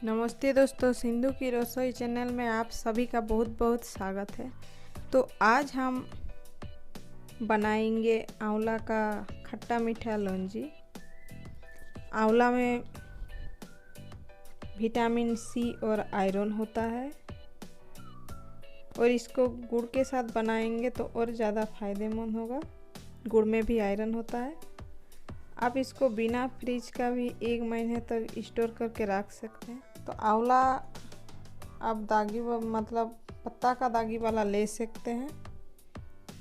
नमस्ते दोस्तों, सिंधु की रसोई चैनल में आप सभी का बहुत बहुत स्वागत है। तो आज हम बनाएंगे आंवला का खट्टा मीठा लौंजी। आंवला में विटामिन सी और आयरन होता है और इसको गुड़ के साथ बनाएंगे तो और ज़्यादा फायदेमंद होगा। गुड़ में भी आयरन होता है। आप इसको बिना फ्रिज का भी 1 महीने तक स्टोर करके रख सकते हैं। तो आंवला आप दागी मतलब पत्ता का दागी वाला ले सकते हैं।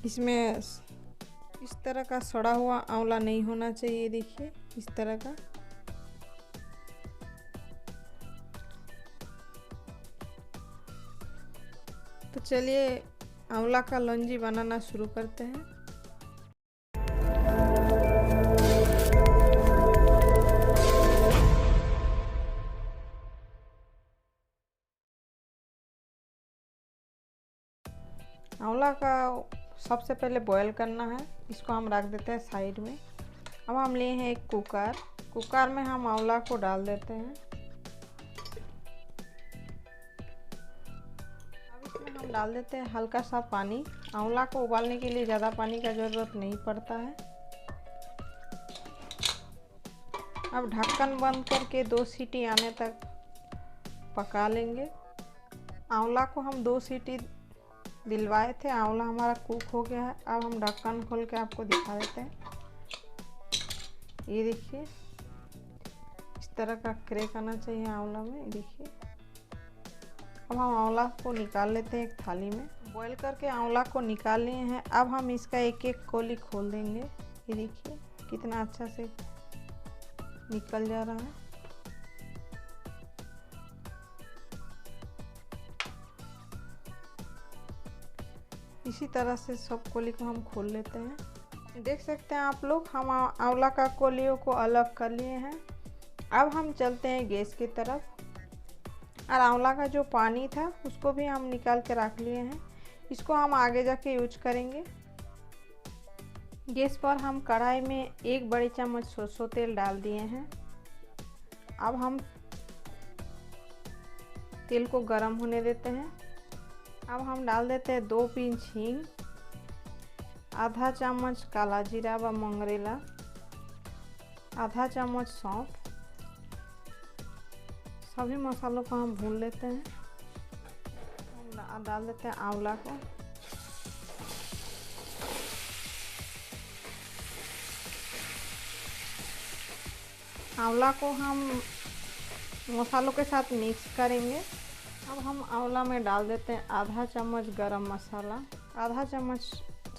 इसमें इस तरह का सड़ा हुआ आंवला नहीं होना चाहिए। देखिए इस तरह का। तो चलिए आंवला का लौंजी बनाना शुरू करते हैं। आंवला का सबसे पहले बॉयल करना है। इसको हम रख देते हैं साइड में। अब हम लिए हैं एक कुकर में हम आंवला को डाल देते हैं। अब इसमें हम डाल देते हैं हल्का सा पानी। आंवला को उबालने के लिए ज़्यादा पानी का ज़रूरत नहीं पड़ता है। अब ढक्कन बंद करके 2 सीटी आने तक पका लेंगे। आंवला को हम 2 सीटी दिलवाए थे। आंवला हमारा कुक हो गया है। अब हम ढक्कन खोल के आपको दिखा देते हैं। ये देखिए इस तरह का क्रैक आना चाहिए आंवला में। देखिए अब हम आंवला को निकाल लेते हैं एक थाली में। बॉईल करके आंवला को निकाल लिए हैं। अब हम इसका एक एक कली खोल देंगे। ये देखिए कितना अच्छा से निकल जा रहा है। इसी तरह से सब कोली को हम खोल लेते हैं। देख सकते हैं आप लोग, हम आंवला का कोलियों को अलग कर लिए हैं। अब हम चलते हैं गैस की तरफ और आंवला का जो पानी था उसको भी हम निकाल के रख लिए हैं। इसको हम आगे जाके यूज करेंगे। गैस पर हम कढ़ाई में 1 बड़ी चम्मच सरसों तेल डाल दिए हैं। अब हम तेल को गर्म होने देते हैं। अब हम डाल देते हैं 2 पिंच हींग, आधा चम्मच काला जीरा व मंगरेला, आधा चम्मच सौंफ। सभी मसालों को हम भून लेते हैं। हम डाल देते हैं आंवला को। आंवला को हम मसालों के साथ मिक्स करेंगे। अब हम आंवला में डाल देते हैं आधा चम्मच गरम मसाला, आधा चम्मच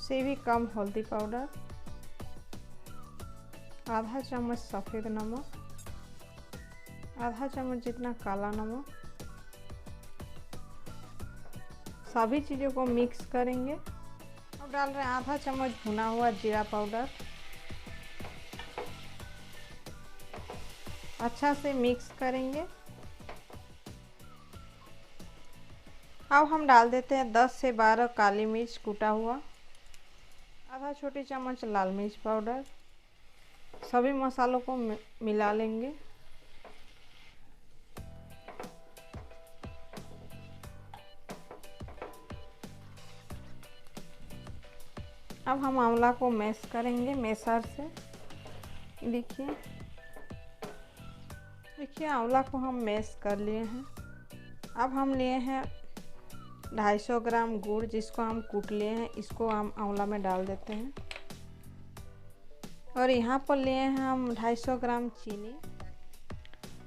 से भी कम हल्दी पाउडर, आधा चम्मच सफ़ेद नमक, आधा चम्मच जितना काला नमक। सभी चीज़ों को मिक्स करेंगे। अब डाल रहे हैं आधा चम्मच भुना हुआ जीरा पाउडर। अच्छा से मिक्स करेंगे। अब हम डाल देते हैं 10 से 12 काली मिर्च कूटा हुआ, आधा छोटी चम्मच लाल मिर्च पाउडर। सभी मसालों को मिला लेंगे। अब हम आंवला को मैश करेंगे मैशर से। देखिए आंवला को हम मैश कर लिए हैं। अब हम लिए हैं 250 ग्राम गुड़, जिसको हम कूट लिए हैं। इसको हम आंवला में डाल देते हैं। और यहाँ पर लिए हैं हम 250 ग्राम चीनी।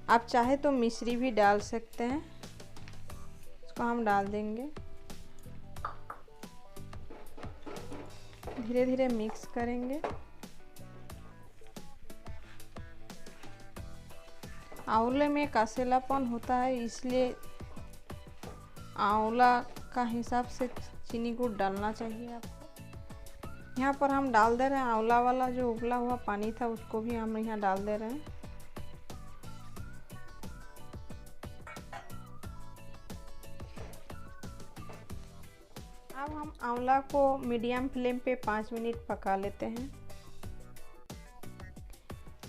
आप चाहे तो मिश्री भी डाल सकते हैं। इसको हम डाल देंगे। धीरे धीरे मिक्स करेंगे। आंवले में कसेलापन होता है, इसलिए आंवला का हिसाब से चीनी गुड़ डालना चाहिए आपको। यहाँ पर हम डाल दे रहे हैं आंवला वाला जो उबला हुआ पानी था, उसको भी हम यहाँ डाल दे रहे हैं। अब हम आंवला को मीडियम फ्लेम पे 5 मिनट पका लेते हैं।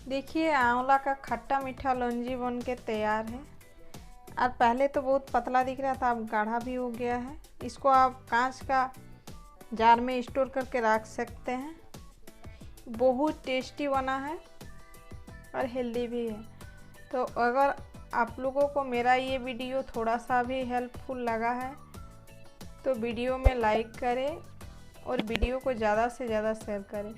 देखिए आंवला का खट्टा मीठा लौंजी बन के तैयार है। और पहले तो बहुत पतला दिख रहा था, अब गाढ़ा भी हो गया है। इसको आप कांच का जार में स्टोर करके रख सकते हैं। बहुत टेस्टी बना है और हेल्दी भी है। तो अगर आप लोगों को मेरा ये वीडियो थोड़ा सा भी हेल्पफुल लगा है तो वीडियो में लाइक करें और वीडियो को ज़्यादा से ज़्यादा शेयर करें।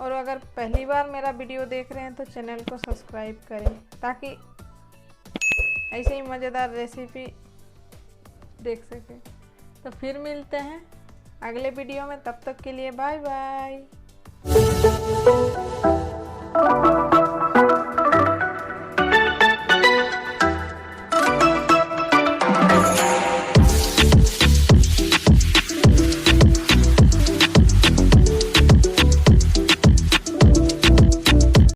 और अगर पहली बार मेरा वीडियो देख रहे हैं तो चैनल को सब्सक्राइब करें ताकि ऐसे ही मज़ेदार रेसिपी देख सकें। तो फिर मिलते हैं अगले वीडियो में, तब तक के लिए बाय बाय।